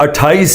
28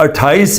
28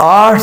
8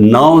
9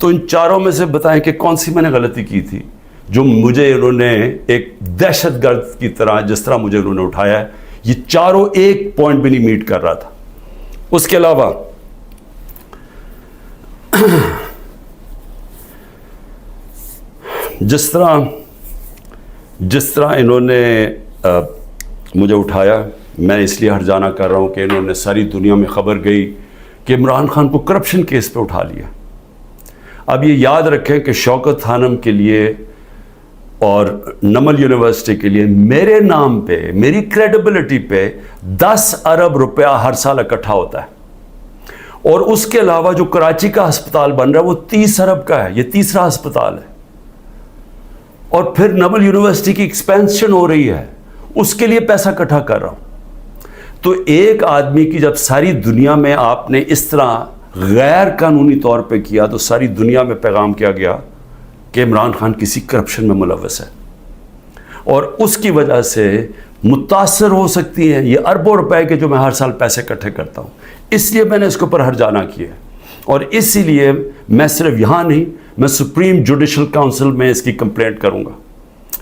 تو ان چاروں میں سے بتائیں کہ کون سی میں نے غلطی کی تھی جو مجھے انہوں نے ایک دہشت گرد کی طرح جس طرح مجھے انہوں نے اٹھایا ہے، یہ چاروں ایک پوائنٹ بھی نہیں میٹ کر رہا تھا۔ اس کے علاوہ جس طرح انہوں نے مجھے اٹھایا، میں اس لیے ہرجانہ کر رہا ہوں کہ انہوں نے ساری دنیا میں خبر گئی کہ عمران خان کو کرپشن کیس پہ اٹھا لیا۔ اب یہ یاد رکھیں کہ شوکت خانم کے لیے اور نمل یونیورسٹی کے لیے میرے نام پہ، میری کریڈیبلٹی پہ 10 ارب روپیہ ہر سال اکٹھا ہوتا ہے، اور اس کے علاوہ جو کراچی کا ہسپتال بن رہا ہے وہ 30 ارب کا ہے، یہ تیسرا ہسپتال ہے، اور پھر نمل یونیورسٹی کی ایکسپینشن ہو رہی ہے، اس کے لیے پیسہ اکٹھا کر رہا ہوں۔ تو ایک آدمی کی جب ساری دنیا میں آپ نے اس طرح غیر قانونی طور پہ کیا تو ساری دنیا میں پیغام کیا گیا کہ عمران خان کسی کرپشن میں ملوث ہے، اور اس کی وجہ سے متاثر ہو سکتی ہیں یہ اربوں روپے کے جو میں ہر سال پیسے اکٹھے کرتا ہوں۔ اس لیے میں نے اس کے اوپر ہرجانہ کیا، اور اسی لیے میں صرف یہاں نہیں، میں سپریم جوڈیشل کاؤنسل میں اس کی کمپلینٹ کروں گا۔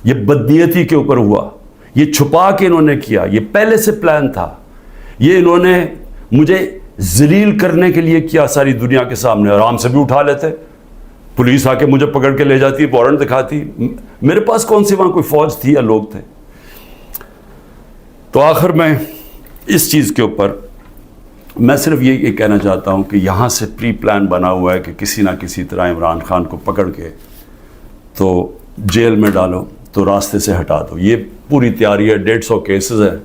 یہ بدنیتی کے اوپر ہوا، یہ چھپا کے انہوں نے کیا، یہ پہلے سے پلان تھا، یہ انہوں نے مجھے ذلیل کرنے کے لیے کیا ساری دنیا کے سامنے۔ آرام سے بھی اٹھا لیتے، پولیس آ کے مجھے پکڑ کے لے جاتی، وارنٹ دکھاتی، میرے پاس کون سی وہاں کوئی فوج تھی یا لوگ تھے۔ تو آخر میں اس چیز کے اوپر میں صرف یہ کہنا چاہتا ہوں کہ یہاں سے پری پلان بنا ہوا ہے کہ کسی نہ کسی طرح عمران خان کو پکڑ کے تو جیل میں ڈالو، تو راستے سے ہٹا دو۔ یہ پوری تیاری ہے، 150 کیسز ہیں،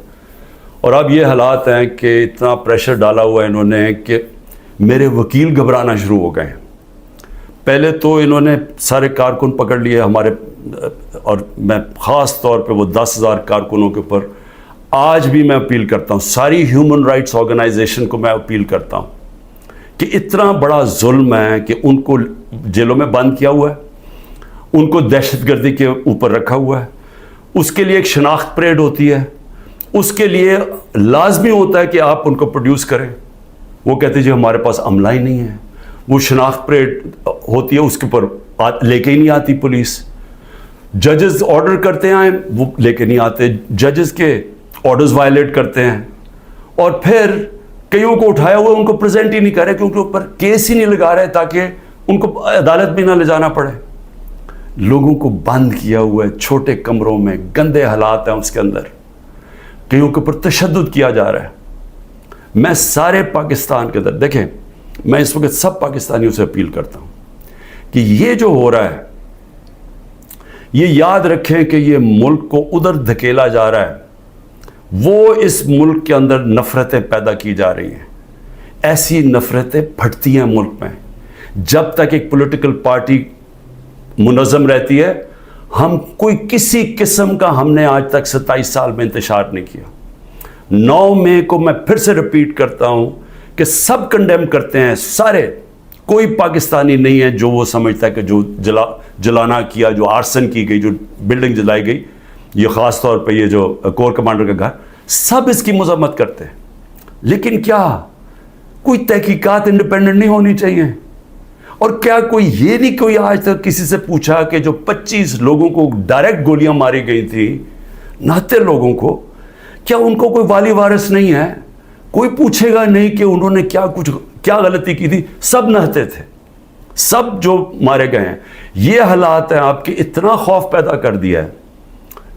اور اب یہ حالات ہیں کہ اتنا پریشر ڈالا ہوا ہے انہوں نے کہ میرے وکیل گھبرانا شروع ہو گئے ہیں۔ پہلے تو انہوں نے سارے کارکن پکڑ لیے ہمارے، اور میں خاص طور پہ وہ 10,000 کارکنوں کے اوپر آج بھی میں اپیل کرتا ہوں، ساری ہیومن رائٹس آرگنائزیشن کو میں اپیل کرتا ہوں کہ اتنا بڑا ظلم ہے کہ ان کو جیلوں میں بند کیا ہوا ہے، ان کو دہشت گردی کے اوپر رکھا ہوا ہے، اس کے لیے ایک شناخت پریڈ ہوتی ہے، اس کے لیے لازمی ہوتا ہے کہ آپ ان کو پروڈیوس کریں۔ وہ کہتے ہیں جی ہمارے پاس عملہ ہی نہیں ہے، وہ شناخت پریڈ ہوتی ہے، اس کے اوپر لے کے ہی نہیں آتی پولیس۔ ججز آرڈر کرتے ہیں وہ لے کے نہیں آتے، ججز کے آرڈرز وائلیٹ کرتے ہیں، اور پھر کئیوں کو اٹھایا ہوا ان کو پریزنٹ ہی نہیں کر رہے کیونکہ اوپر کیس ہی نہیں لگا رہے تاکہ ان کو عدالت بھی نہ لے جانا پڑے۔ لوگوں کو بند کیا ہوا ہے چھوٹے کمروں میں، گندے حالات ہیں اس کے اندر، کئیوں کے اوپر تشدد کیا جا رہا ہے۔ میں سارے پاکستان کے اندر، دیکھیں میں اس وقت سب پاکستانیوں سے اپیل کرتا ہوں کہ یہ جو ہو رہا ہے یہ یاد رکھیں کہ یہ ملک کو ادھر دھکیلا جا رہا ہے، وہ اس ملک کے اندر نفرتیں پیدا کی جا رہی ہیں، ایسی نفرتیں پھٹتی ہیں ملک میں۔ جب تک ایک پولیٹیکل پارٹی منظم رہتی ہے، ہم کوئی کسی قسم کا ہم نے آج تک 27 سال میں انتشار نہیں کیا۔ 9 مئی کو میں پھر سے ریپیٹ کرتا ہوں کہ سب کنڈیم کرتے ہیں، سارے، کوئی پاکستانی نہیں ہے جو وہ سمجھتا ہے کہ جو جلانا کیا، جو آرسن کی گئی، جو بلڈنگ جلائی گئی، یہ خاص طور پہ یہ جو کور کمانڈر کا گھر، سب اس کی مذمت کرتے ہیں۔ لیکن کیا کوئی تحقیقات انڈیپینڈنٹ نہیں ہونی چاہیے؟ اور کیا کوئی یہ نہیں کوئی آج تک کسی سے پوچھا کہ جو 25 لوگوں کو ڈائریکٹ گولیاں ماری گئی تھی، نہتے لوگوں کو، کیا ان کو کوئی والی وارث نہیں ہے؟ کوئی پوچھے گا نہیں کہ انہوں نے کیا غلطی کی تھی؟ سب نہتے تھے، سب جو مارے گئے ہیں۔ یہ حالات ہیں آپ کے، اتنا خوف پیدا کر دیا ہے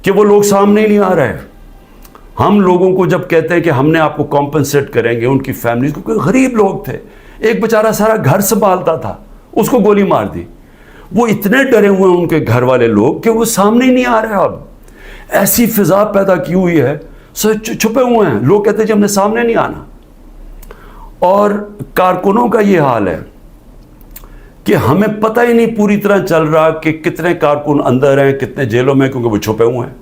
کہ وہ لوگ سامنے ہی نہیں آ رہے۔ ہم لوگوں کو جب کہتے ہیں کہ ہم نے آپ کو کمپنسیٹ کریں گے، ان کی فیملیز کو، کوئی غریب لوگ تھے، ایک بیچارہ سارا گھر سنبھالتا تھا، اس کو گولی مار دی۔ وہ اتنے ڈرے ہوئے ہیں ان کے گھر والے لوگ کہ وہ سامنے ہی نہیں آ رہے۔ اب ایسی فضا پیدا کی ہوئی ہے، چھپے ہوئے ہیں لوگ، کہتے ہیں جی ہم نے سامنے نہیں آنا۔ اور کارکنوں کا یہ حال ہے کہ ہمیں پتہ ہی نہیں پوری طرح چل رہا کہ کتنے کارکن اندر ہیں، کتنے جیلوں میں، کیونکہ وہ چھپے ہوئے ہیں۔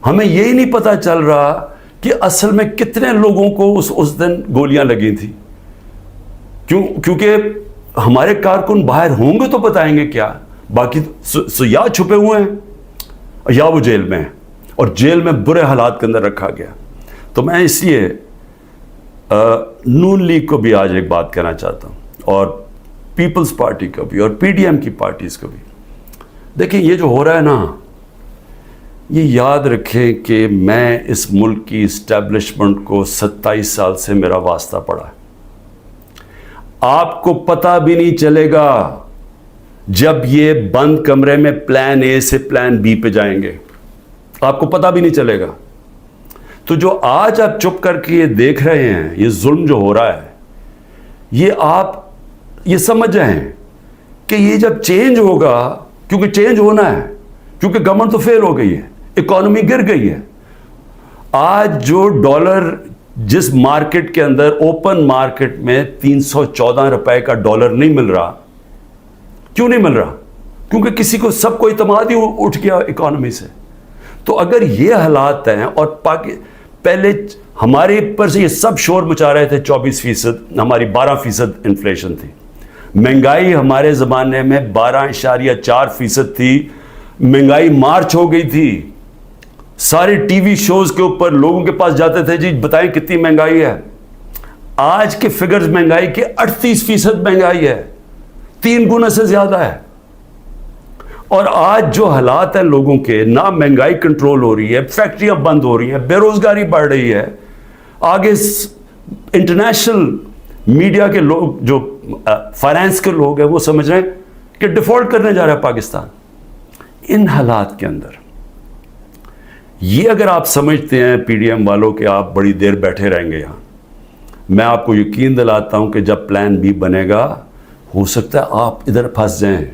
ہمیں یہی نہیں پتہ چل رہا کہ اصل میں کتنے لوگوں کو اس دن گولیاں لگی تھی، کیونکہ ہمارے کارکن باہر ہوں گے تو بتائیں گے کیا، باقی یا چھپے ہوئے ہیں یا وہ جیل میں ہیں، اور جیل میں برے حالات کے اندر رکھا گیا۔ تو میں اس لیے نون لیگ کو بھی آج ایک بات کہنا چاہتا ہوں، اور پیپلز پارٹی کا بھی اور پی ڈی ایم کی پارٹیز کا بھی. دیکھیں یہ جو ہو رہا ہے نا, یہ یاد رکھیں کہ میں اس ملک کی اسٹیبلشمنٹ کو 27 سال سے میرا واسطہ پڑا ہے. آپ کو پتہ بھی نہیں چلے گا جب یہ بند کمرے میں پلان اے سے پلان بی پہ جائیں گے, آپ کو پتہ بھی نہیں چلے گا. تو جو آج آپ چپ کر کے یہ دیکھ رہے ہیں, یہ ظلم جو ہو رہا ہے, یہ آپ یہ سمجھ جائیں کہ یہ جب چینج ہوگا, کیونکہ چینج ہونا ہے, کیونکہ گورنمنٹ تو فیل ہو گئی ہے, اکانومی گر گئی ہے. آج جو ڈالر جس مارکیٹ کے اندر اوپن مارکیٹ میں 314 روپے کا ڈالر نہیں مل رہا, کیوں نہیں مل رہا؟ کیونکہ کسی کو سب کو اعتماد ہی اٹھ گیا اکانومی سے. تو اگر یہ حالات ہیں اور پہلے ہمارے پر سے یہ سب شور مچا رہے تھے 24%, ہماری 12% انفلیشن تھی. مہنگائی ہمارے زمانے میں 12.4% تھی. مہنگائی مارچ ہو گئی تھی. سارے ٹی وی شوز کے اوپر لوگوں کے پاس جاتے تھے, جی بتائیں کتنی مہنگائی ہے. آج کے فگرز مہنگائی کے 38% مہنگائی ہے, 3 گنا سے زیادہ ہے. اور آج جو حالات ہیں لوگوں کے, نہ مہنگائی کنٹرول ہو رہی ہے, فیکٹریاں بند ہو رہی ہیں, بے روزگاری بڑھ رہی ہے. آگے انٹرنیشنل میڈیا کے لوگ, جو فائنانس کے لوگ ہیں, وہ سمجھ رہے ہیں کہ ڈیفالٹ کرنے جا رہا ہے پاکستان. ان حالات کے اندر یہ اگر آپ سمجھتے ہیں پی ڈی ایم والوں کہ آپ بڑی دیر بیٹھے رہیں گے یہاں, میں آپ کو یقین دلاتا ہوں کہ جب پلان بی بنے گا, ہو سکتا ہے آپ ادھر پھنس جائیں.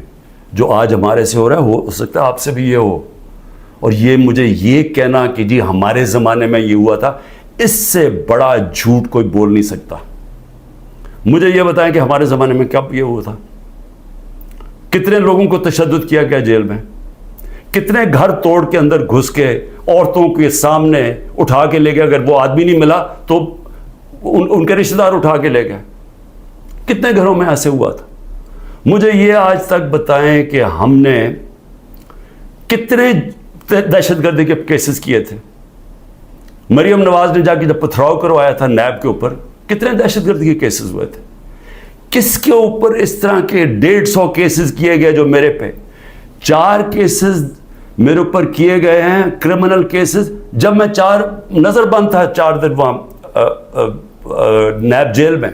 جو آج ہمارے سے ہو رہا ہے ہو سکتا ہے آپ سے بھی یہ ہو. اور یہ مجھے یہ کہنا کہ جی ہمارے زمانے میں یہ ہوا تھا, اس سے بڑا جھوٹ کوئی بول نہیں سکتا. مجھے یہ بتائیں کہ ہمارے زمانے میں کب یہ ہوا تھا؟ کتنے لوگوں کو تشدد کیا گیا جیل میں, کتنے گھر توڑ کے اندر گھس کے عورتوں کے سامنے اٹھا کے لے گئے. اگر وہ آدمی نہیں ملا تو ان کے رشتہ دار اٹھا کے لے گئے. کتنے گھروں میں ایسے ہوا تھا؟ مجھے یہ آج تک بتائیں کہ ہم نے کتنے دہشت گردی کے کیسز کیے تھے. مریم نواز نے جا کے جب پتھراؤ کروایا تھا نیب کے اوپر, کتنے دہشت گردی کے کیسز ہوئے تھے. کس کے اوپر اس طرح کے 150 کیسز کیے گئے جو میرے پہ 4 کیسز میرے اوپر کیے گئے ہیں, کرمنل کیسز, جب میں نظر بند تھا 4 دن وہاں نیب جیل میں.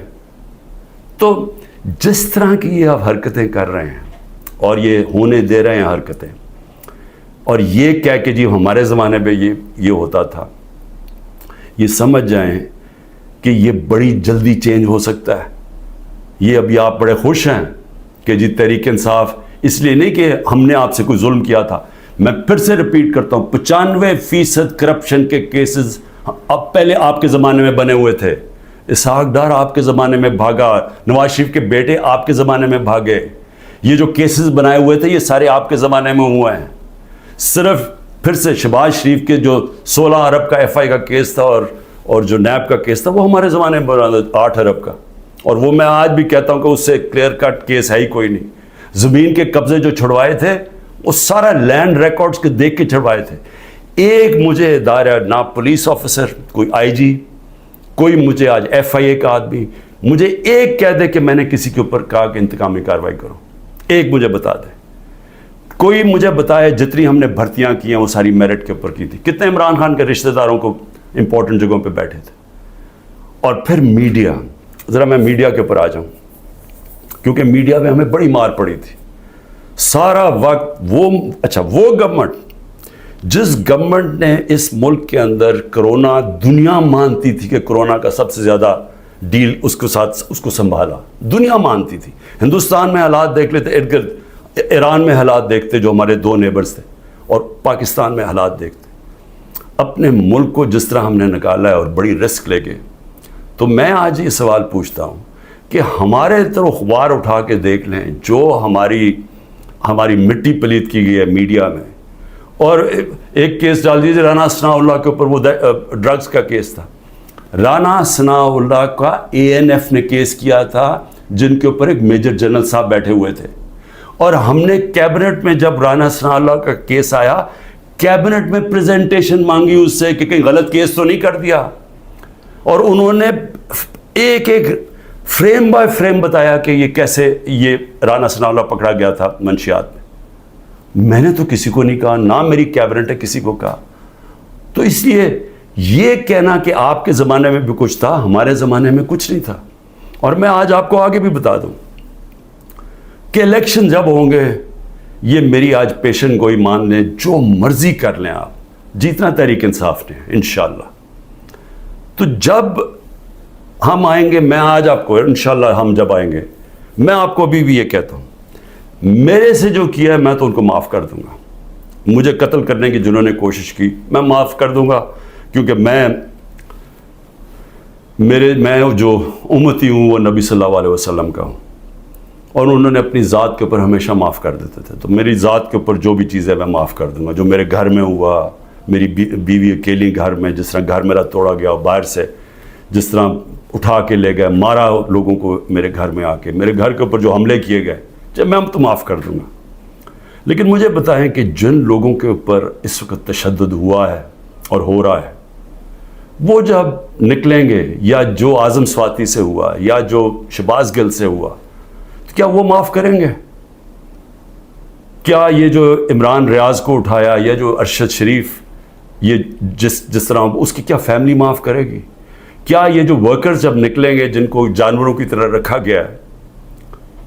تو جس طرح کی یہ آپ حرکتیں کر رہے ہیں اور یہ ہونے دے رہے ہیں حرکتیں, اور یہ کہہ کہ جی ہمارے زمانے میں یہ ہوتا تھا, یہ سمجھ جائیں کہ یہ بڑی جلدی چینج ہو سکتا ہے. یہ ابھی آپ بڑے خوش ہیں کہ جی تحریک انصاف, اس لیے نہیں کہ ہم نے آپ سے کوئی ظلم کیا تھا. میں پھر سے ریپیٹ کرتا ہوں, 95% کرپشن کے کیسز اب پہلے آپ کے زمانے میں بنے ہوئے تھے. اسحاق ڈار آپ کے زمانے میں بھاگا, نواز شریف کے بیٹے آپ کے زمانے میں بھاگے. یہ جو کیسز بنائے ہوئے تھے یہ سارے آپ کے زمانے میں ہوئے ہیں. صرف پھر سے شہباز شریف کے جو 16 ارب کا ایف آئی کا کیس تھا اور جو نیب کا کیس تھا, وہ ہمارے زمانے میں بنا 8 ارب کا. اور وہ میں آج بھی کہتا ہوں کہ اس سے کلیئر کٹ کیس ہے ہی کوئی نہیں. زمین کے قبضے جو چھڑوائے تھے وہ سارا لینڈ ریکارڈز کے دیکھ کے چھڑوائے تھے. ایک مجھے ادارہ, نہ پولیس آفیسر, کوئی آئی جی, کوئی مجھے آج ایف آئی اے کا آدمی مجھے ایک کہہ دے کہ میں نے کسی کے اوپر کہا کہ انتقامی کارروائی کرو, ایک مجھے بتا دے. کوئی مجھے بتائے جتنی ہم نے بھرتیاں کی ہیں وہ ساری میرٹ کے اوپر کی تھی. کتنے عمران خان کے رشتہ داروں کو امپورٹنٹ جگہوں پہ بیٹھے تھے. اور پھر میڈیا, ذرا میں میڈیا کے اوپر آ جاؤں, کیونکہ میڈیا میں ہمیں بڑی مار پڑی تھی سارا وقت. وہ گورنمنٹ, جس گورنمنٹ نے اس ملک کے اندر کرونا, دنیا مانتی تھی کہ کرونا کا سب سے زیادہ ڈیل اس کے ساتھ اس کو سنبھالا, دنیا مانتی تھی. ہندوستان میں حالات دیکھ لیتے, ارد گرد ایران میں حالات دیکھتے جو ہمارے 2 نیبرز تھے, اور پاکستان میں حالات دیکھتے. اپنے ملک کو جس طرح ہم نے نکالا ہے اور بڑی رسک لے کے, تو میں آج یہ سوال پوچھتا ہوں کہ ہمارے طرف اخبار اٹھا کے دیکھ لیں جو ہماری مٹی پلیت کی گئی ہے میڈیا میں. اور ایک کیس ڈال دیجیے رانا ثناء اللہ کے اوپر, وہ ڈرگز کا کیس تھا. رانا ثناء اللہ کا اے این ایف نے کیس کیا تھا, جن کے اوپر ایک میجر جنرل صاحب بیٹھے ہوئے تھے. اور ہم نے کیبنٹ میں جب رانا ثناء اللہ کا کیس آیا, کیبنٹ میں پریزنٹیشن مانگی اس سے کہ کہیں غلط کیس تو نہیں کر دیا. اور انہوں نے ایک فریم بائی فریم بتایا کہ یہ کیسے یہ رانا ثناءاللہ پکڑا گیا تھا منشیات میں نے تو کسی کو نہیں کہا، نہ میری کیبنٹ نے کسی کو کہا. تو اس لیے یہ کہنا کہ آپ کے زمانے میں بھی کچھ تھا، ہمارے زمانے میں کچھ نہیں تھا. اور میں آج آپ کو آگے بھی بتا دوں کہ الیکشن جب ہوں گے، یہ میری آج پیشن گوئی مان لیں، جو مرضی کر لیں آپ، جیتنا تحریک انصاف نے انشاءاللہ. تو جب ہم آئیں گے، میں آج آپ کو انشاءاللہ ہم جب آئیں گے، میں آپ کو ابھی بھی یہ کہتا ہوں، میرے سے جو کیا ہے میں تو ان کو معاف کر دوں گا. مجھے قتل کرنے کی جنہوں نے کوشش کی میں معاف کر دوں گا، کیونکہ میں جو امتی ہوں وہ نبی صلی اللہ علیہ وسلم کا ہوں، اور انہوں نے اپنی ذات کے اوپر ہمیشہ معاف کر دیتے تھے. تو میری ذات کے اوپر جو بھی چیز ہے میں معاف کر دوں گا. جو میرے گھر میں ہوا، میری بیوی اکیلی گھر میں، جس طرح گھر میرا توڑا گیا باہر سے، جس طرح اٹھا کے لے گئے، مارا لوگوں کو میرے گھر میں آ کے، میرے گھر کے اوپر جو حملے کیے گئے، جب میں تو معاف کر دوں گا. لیکن مجھے بتائیں کہ جن لوگوں کے اوپر اس وقت تشدد ہوا ہے اور ہو رہا ہے، وہ جب نکلیں گے، یا جو اعظم سواتی سے ہوا، یا جو شہباز گل سے ہوا، تو کیا وہ معاف کریں گے؟ کیا یہ جو عمران ریاض کو اٹھایا، یا جو ارشد شریف، یہ جس طرح اس کی کیا فیملی معاف کرے گی؟ کیا یہ جو ورکرز جب نکلیں گے جن کو جانوروں کی طرح رکھا گیا ہے،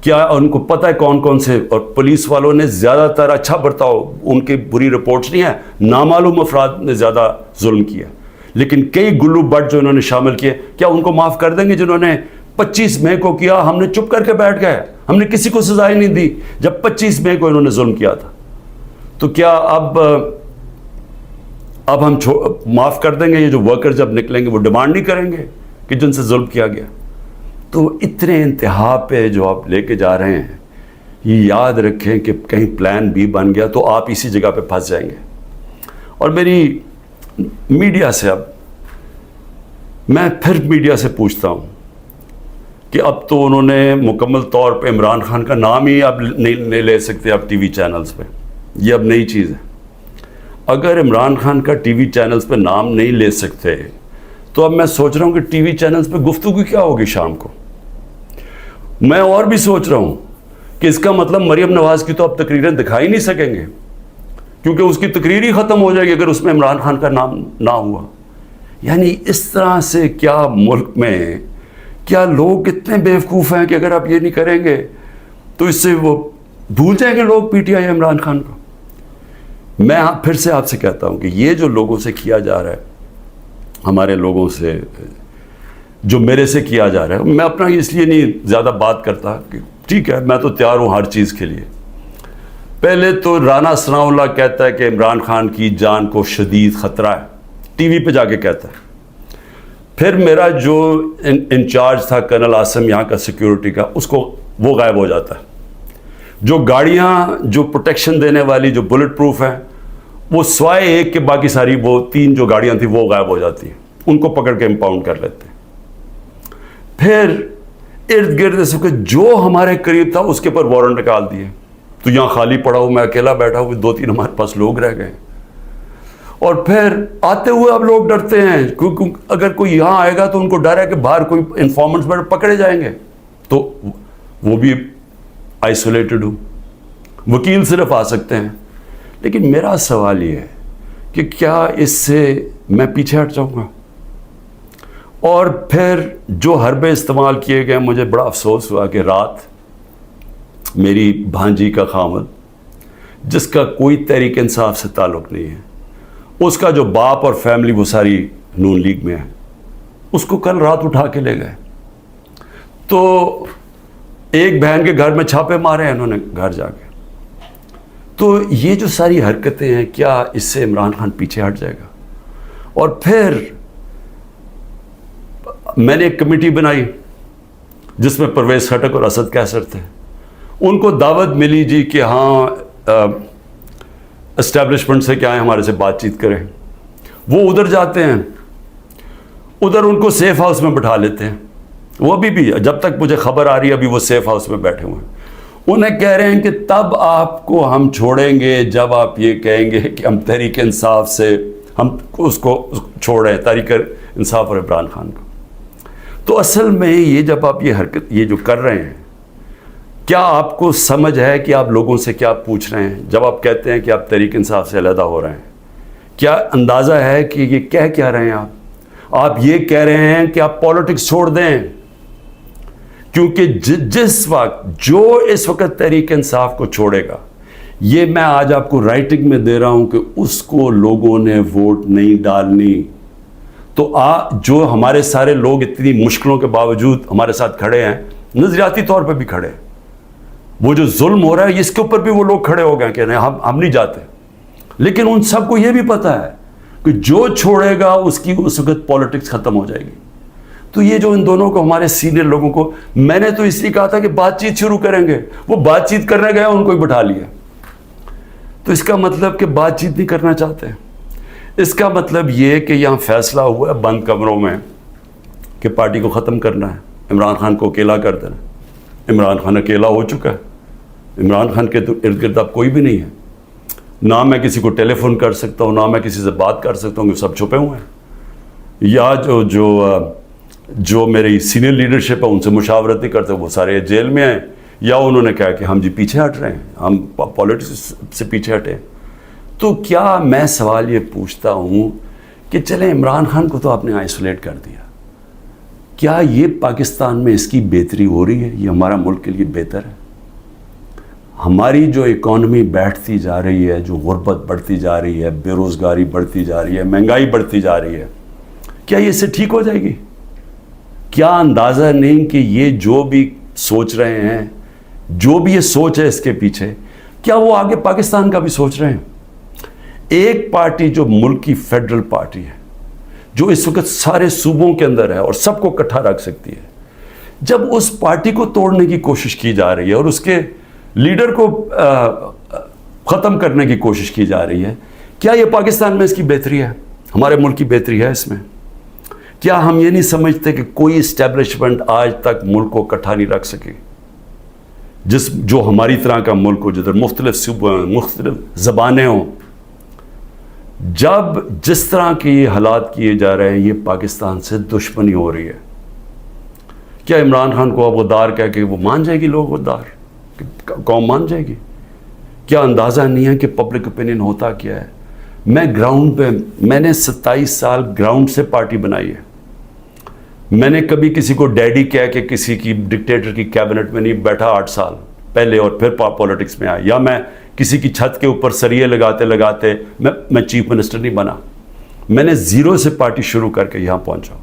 کیا ان کو پتہ ہے کون کون سے؟ اور پولیس والوں نے زیادہ تر اچھا برتاؤ، ان کی بری رپورٹس نہیں ہے، نامعلوم افراد نے زیادہ ظلم کیا، لیکن کئی گلو بٹ جو انہوں نے شامل کیے، کیا ان کو معاف کر دیں گے؟ جنہوں نے 25 مئی کو کیا، ہم نے چپ کر کے بیٹھ گئے، ہم نے کسی کو سزا ہی نہیں دی جب 25 مئی کو انہوں نے ظلم کیا تھا. تو کیا اب ہم معاف کر دیں گے؟ یہ جو ورکر جب نکلیں گے وہ ڈیمانڈ نہیں کریں گے کہ جن سے ظلم کیا گیا؟ تو اتنے انتہا پہ جو آپ لے کے جا رہے ہیں، یہ یاد رکھیں کہ کہیں پلان بی بن گیا تو آپ اسی جگہ پہ پھنس جائیں گے. اور میری میڈیا سے، اب میں پھر میڈیا سے پوچھتا ہوں کہ اب تو انہوں نے مکمل طور پہ عمران خان کا نام ہی اب نہیں لے سکتے اب ٹی وی چینلز پہ، یہ اب نئی چیز ہے. اگر عمران خان کا ٹی وی چینلز پہ نام نہیں لے سکتے تو اب میں سوچ رہا ہوں کہ ٹی وی چینلز پہ گفتگو کیا ہوگی شام کو. میں اور بھی سوچ رہا ہوں کہ اس کا مطلب مریم نواز کی تو اب تقریریں دکھائی نہیں سکیں گے، کیونکہ اس کی تقریر ہی ختم ہو جائے گی اگر اس میں عمران خان کا نام نہ ہوا. یعنی اس طرح سے کیا ملک میں کیا لوگ اتنے بیوقوف ہیں کہ اگر آپ یہ نہیں کریں گے تو اس سے وہ بھول جائیں گے لوگ P T I Imran Khan کو. میں پھر سے آپ سے کہتا ہوں کہ یہ جو لوگوں سے کیا جا رہا ہے، ہمارے لوگوں سے جو میرے سے کیا جا رہا ہے، میں اپنا اس لیے نہیں زیادہ بات کرتا کہ ٹھیک ہے میں تو تیار ہوں ہر چیز کے لیے. پہلے تو رانا ثناءاللہ کہتا ہے کہ عمران خان کی جان کو شدید خطرہ ہے، ٹی وی پہ جا کے کہتا ہے. پھر میرا جو انچارج تھا کرنل عاصم یہاں کا سیکیورٹی کا، اس کو وہ غائب ہو جاتا ہے. جو گاڑیاں جو پروٹیکشن دینے والی جو بلٹ پروف ہیں، وہ سوائے ایک کے باقی ساری وہ 3 جو گاڑیاں تھیں وہ غائب ہو جاتی ہیں، ان کو پکڑ کے امپاؤنڈ کر لیتے ہیں. پھر ارد گرد اس وقت جو ہمارے قریب تھا اس کے پر وارنٹ نکال دیے. تو یہاں خالی پڑا ہوں، میں اکیلا بیٹھا ہوں، 2-3 ہمارے پاس لوگ رہ گئے. اور پھر آتے ہوئے اب لوگ ڈرتے ہیں کیونکہ اگر کوئی یہاں آئے گا تو ان کو ڈر ہے کہ باہر کوئی انفارمنٹس پکڑے جائیں گے، تو وہ بھی آئسولیٹڈ ہوں، وکیل صرف آ سکتے ہیں. لیکن میرا سوال یہ ہے کہ کیا اس سے میں پیچھے ہٹ جاؤں گا؟ اور پھر جو حربے استعمال کیے گئے، مجھے بڑا افسوس ہوا کہ رات میری بھانجی کا خامد، جس کا کوئی تحریک انصاف سے تعلق نہیں ہے، اس کا جو باپ اور فیملی وہ ساری نون لیگ میں ہے، اس کو کل رات اٹھا کے لے گئے. تو ایک بہن کے گھر میں چھاپے مارے ہیں انہوں نے گھر جا کے. تو یہ جو ساری حرکتیں ہیں، کیا اس سے عمران خان پیچھے ہٹ جائے گا؟ اور پھر میں نے ایک کمیٹی بنائی جس میں پرویز خٹک اور اسد کیسر تھے. ان کو دعوت ملی جی کہ ہاں اسٹیبلشمنٹ سے کیا ہے ہمارے سے بات چیت کریں. وہ ادھر جاتے ہیں، ادھر ان کو سیف ہاؤس میں بٹھا لیتے ہیں. وہ ابھی بھی جب تک مجھے خبر آ رہی ہے ابھی وہ سیف ہاؤس میں بیٹھے ہوئے ہیں. انہیں کہہ رہے ہیں کہ تب آپ کو ہم چھوڑیں گے جب آپ یہ کہیں گے کہ ہم تحریک انصاف سے ہم اس کو چھوڑ رہے ہیں، تحریک انصاف اور عمران خان کو. تو اصل میں یہ جب آپ یہ حرکت یہ جو کر رہے ہیں، کیا آپ کو سمجھ ہے کہ آپ لوگوں سے کیا پوچھ رہے ہیں؟ جب آپ کہتے ہیں کہ آپ تحریک انصاف سے علیحدہ ہو رہے ہیں، کیا اندازہ ہے کہ یہ کہہ کیا رہے ہیں آپ یہ کہہ رہے ہیں کہ آپ پالیٹکس چھوڑ دیں، کیونکہ جس وقت جو اس وقت تحریک انصاف کو چھوڑے گا، یہ میں آج آپ کو رائٹنگ میں دے رہا ہوں کہ اس کو لوگوں نے ووٹ نہیں ڈالنی. تو جو ہمارے سارے لوگ اتنی مشکلوں کے باوجود ہمارے ساتھ کھڑے ہیں، نظریاتی طور پہ بھی کھڑے ہیں، وہ جو ظلم ہو رہا ہے اس کے اوپر بھی وہ لوگ کھڑے ہو گئے کہ نہیں ہم نہیں جاتے. لیکن ان سب کو یہ بھی پتا ہے کہ جو چھوڑے گا اس کی اس وقت پالیٹکس ختم ہو جائے گی. تو یہ جو ان دونوں کو، ہمارے سینئر لوگوں کو، میں نے تو اس لیے کہا تھا کہ بات چیت شروع کریں گے، وہ بات چیت کرنے گئے ان کو ہی بٹھا لیا. تو اس کا مطلب کہ بات چیت نہیں کرنا چاہتے. اس کا مطلب یہ کہ یہاں فیصلہ ہوا ہے بند کمروں میں کہ پارٹی کو ختم کرنا ہے، عمران خان کو اکیلا کر دینا. عمران خان اکیلا ہو چکا ہے، عمران خان کے تو ارد گرد اب کوئی بھی نہیں ہے. نہ میں کسی کو ٹیلی فون کر سکتا ہوں، نہ میں کسی سے بات کر سکتا ہوں، کہ سب چھپے ہوئے ہیں. یا جو میری سینئر لیڈرشپ ہے ان سے مشاورت نہیں کرتے، وہ سارے جیل میں ہیں، یا انہوں نے کہا کہ ہم جی پیچھے ہٹ رہے ہیں، ہم پالیٹکس سے پیچھے ہٹے. تو کیا میں سوال یہ پوچھتا ہوں کہ چلیں عمران خان کو تو آپ نے آئسولیٹ کر دیا، کیا یہ پاکستان میں اس کی بہتری ہو رہی ہے؟ یہ ہمارا ملک کے لیے بہتر ہے؟ ہماری جو اکانومی بیٹھتی جا رہی ہے، جو غربت بڑھتی جا رہی ہے، بے روزگاری بڑھتی جا رہی ہے، مہنگائی بڑھتی جا رہی ہے، کیا یہ اس سے ٹھیک ہو جائے گی؟ کیا اندازہ نہیں کہ یہ جو بھی سوچ رہے ہیں، جو بھی یہ سوچ ہے اس کے پیچھے، کیا وہ آگے پاکستان کا بھی سوچ رہے ہیں؟ ایک پارٹی جو ملک کی فیڈرل پارٹی ہے، جو اس وقت سارے صوبوں کے اندر ہے اور سب کو اکٹھا رکھ سکتی ہے، جب اس پارٹی کو توڑنے کی کوشش کی جا رہی ہے اور اس کے لیڈر کو ختم کرنے کی کوشش کی جا رہی ہے، کیا یہ پاکستان میں اس کی بہتری ہے؟ ہمارے ملک کی بہتری ہے اس میں؟ کیا ہم یہ نہیں سمجھتے کہ کوئی اسٹیبلشمنٹ آج تک ملک کو اکٹھا نہیں رکھ سکی، جو ہماری طرح کا ملک ہو، جدھر مختلف صوبے ہوں، مختلف زبانیں ہوں؟ جب جس طرح کے یہ حالات کیے جا رہے ہیں، یہ پاکستان سے دشمنی ہو رہی ہے. کیا عمران خان کو اب غدار کہہ کے وہ مان جائے گی؟ لوگ غدار قوم مان جائے گی؟ کیا اندازہ نہیں ہے کہ پبلک اوپینین ہوتا کیا ہے؟ میں گراؤنڈ پہ، میں نے 27 سال گراؤنڈ سے پارٹی بنائی ہے. میں نے کبھی کسی کو ڈیڈی کہہ کے کسی کی ڈکٹیٹر کی کیبنٹ میں نہیں بیٹھا 8 سال پہلے اور پھر پالیٹکس میں آیا، یا میں کسی کی چھت کے اوپر سریے لگاتے لگاتے میں چیف منسٹر نہیں بنا. میں نے زیرو سے پارٹی شروع کر کے یہاں پہنچا.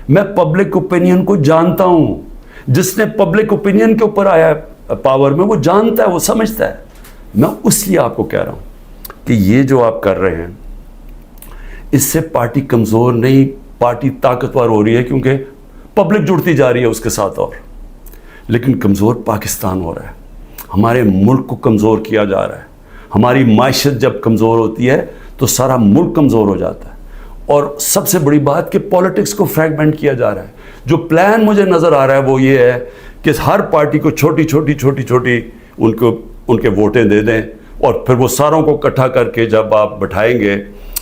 میں پبلک اوپینین کو جانتا ہوں. جس نے پبلک اوپینین کے اوپر آیا پاور میں، وہ جانتا ہے، وہ سمجھتا ہے. میں اس لیے آپ کو کہہ رہا ہوں کہ یہ جو آپ کر رہے ہیں، اس سے پارٹی کمزور نہیں، پارٹی طاقتور ہو رہی ہے، کیونکہ پبلک جڑتی جا رہی ہے اس کے ساتھ. اور لیکن کمزور پاکستان ہو رہا ہے، ہمارے ملک کو کمزور کیا جا رہا ہے. ہماری معیشت جب کمزور ہوتی ہے تو سارا ملک کمزور ہو جاتا ہے. اور سب سے بڑی بات کہ پالیٹکس کو فریگمنٹ کیا جا رہا ہے. جو پلان مجھے نظر آ رہا ہے وہ یہ ہے کہ ہر پارٹی کو چھوٹی چھوٹی ان کے ووٹیں دے دیں، اور پھر وہ ساروں کو اکٹھا کر کے جب آپ بٹھائیں گے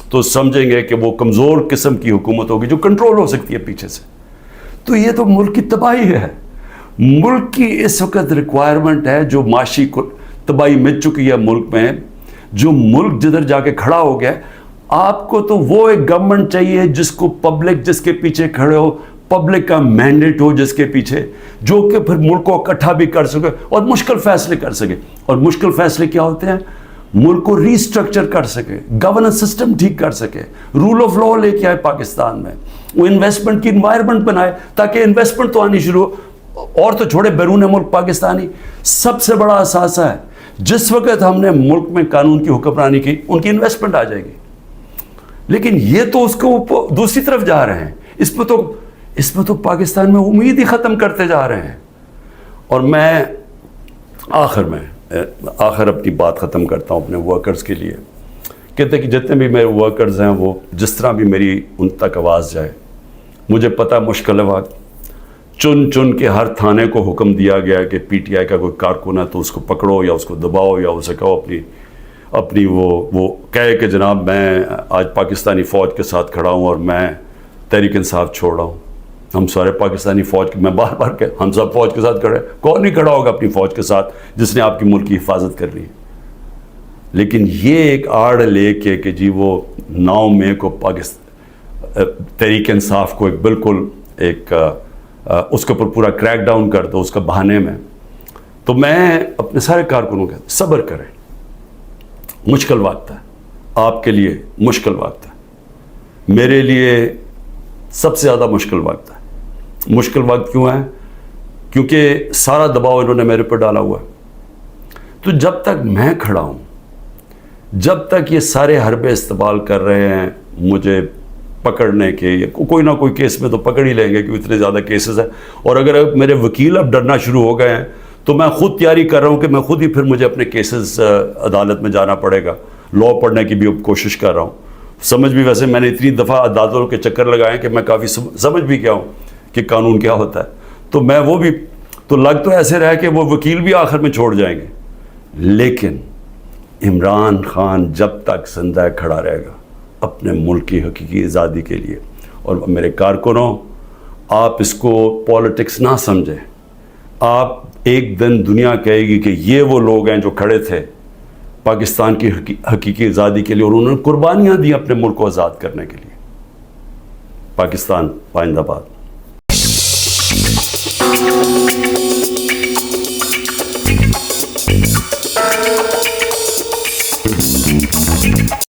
تو سمجھیں گے کہ وہ کمزور قسم کی حکومت ہوگی جو کنٹرول ہو سکتی ہے پیچھے سے. تو یہ تو ملک کی تباہی ہے. ملک کی اس وقت ریکوائرمنٹ ہے، جو معاشی تباہی مچ چکی ہے ملک میں، جو ملک جدھر جا کے کھڑا ہو گیا. آپ کو تو وہ ایک گورنمنٹ چاہیے جس کو پبلک، جس کے پیچھے کھڑے ہو، پبلک کا مینڈیٹ ہو جس کے پیچھے، جو کہ پھر ملک کو اکٹھا بھی کر سکے اور مشکل فیصلے کر سکے. اور مشکل فیصلے کیا ہوتے ہیں؟ ملک کو ری اسٹرکچر کر سکے، گورننس سسٹم ٹھیک کر سکے، رول آف لا لے کے آئے پاکستان میں، وہ انویسٹمنٹ کی انوائرمنٹ بنائے تاکہ انویسٹمنٹ تو آنی شروع ہو. اور تو چھوڑے بیرون ملک پاکستانی سب سے بڑا اثاثہ ہے. جس وقت ہم نے ملک میں قانون کی حکمرانی کی، ان کی انویسٹمنٹ آ جائے گی. لیکن یہ تو اس کو دوسری طرف جا رہے ہیں. اس میں تو پاکستان میں امید ہی ختم کرتے جا رہے ہیں. اور میں آخر اپنی بات ختم کرتا ہوں اپنے ورکرز کے لیے. کہتے کہ جتنے بھی میرے ورکرز ہیں، وہ جس طرح بھی میری ان تک آواز جائے. مجھے پتہ مشکل ہے وقت، چن کے ہر تھانے کو حکم دیا گیا کہ پی ٹی آئی کا کوئی کارکن ہے تو اس کو پکڑو یا اس کو دباؤ یا اسے کہو اپنی وہ کہے کہ جناب میں آج پاکستانی فوج کے ساتھ کھڑا ہوں اور میں تحریک انصاف چھوڑ رہا ہوں. ہم سارے پاکستانی فوج کے، میں بار بار کہ ہم سب فوج کے ساتھ کھڑے ہیں، کون نہیں کھڑا ہوگا اپنی فوج کے ساتھ جس نے آپ کی ملک کی حفاظت کرنی ہے؟ لیکن یہ ایک آڑ لے کے کہ جی وہ 9 مئی کو تحریک انصاف کو ایک بالکل ایک اس کے اوپر پورا کریک ڈاؤن کر دو اس کا بہانے میں، تو میں اپنے سارے کارکنوں کا صبر کریں، مشکل وقت ہے، آپ کے لیے مشکل وقت ہے، میرے لیے سب سے زیادہ مشکل وقت ہے۔ مشکل وقت کیوں ہے؟ کیونکہ سارا دباؤ انہوں نے میرے پر ڈالا ہوا ہے۔ تو جب تک میں کھڑا ہوں، جب تک یہ سارے حربے استعمال کر رہے ہیں مجھے پکڑنے کے، کوئی نہ کوئی کیس میں تو پکڑ ہی لیں گے کیونکہ اتنے زیادہ کیسز ہیں، اور اگر میرے وکیل اب ڈرنا شروع ہو گئے ہیں تو میں خود تیاری کر رہا ہوں کہ میں خود ہی پھر مجھے اپنے کیسز عدالت میں جانا پڑے گا، لا پڑھنے کی بھی اب کوشش کر رہا ہوں۔ سمجھ بھی، ویسے میں نے اتنی دفعہ عدالتوں کے چکر لگائے ہیں کہ میں کافی سمجھ بھی گیا ہوں کہ قانون کیا ہوتا ہے، تو میں وہ بھی تو لگ تو ایسے رہا کہ وہ وکیل بھی آخر میں چھوڑ جائیں گے، لیکن عمران خان جب تک زندہ کھڑا رہے گا اپنے ملک کی حقیقی آزادی کے لیے۔ اور میرے کارکنوں، آپ اس کو پالیٹکس نہ سمجھیں، آپ ایک دن دنیا کہے گی کہ یہ وہ لوگ ہیں جو کھڑے تھے پاکستان کی حقیقی آزادی کے لیے اور انہوں نے قربانیاں دی اپنے ملک کو آزاد کرنے کے لیے۔ پاکستان زندہ باد۔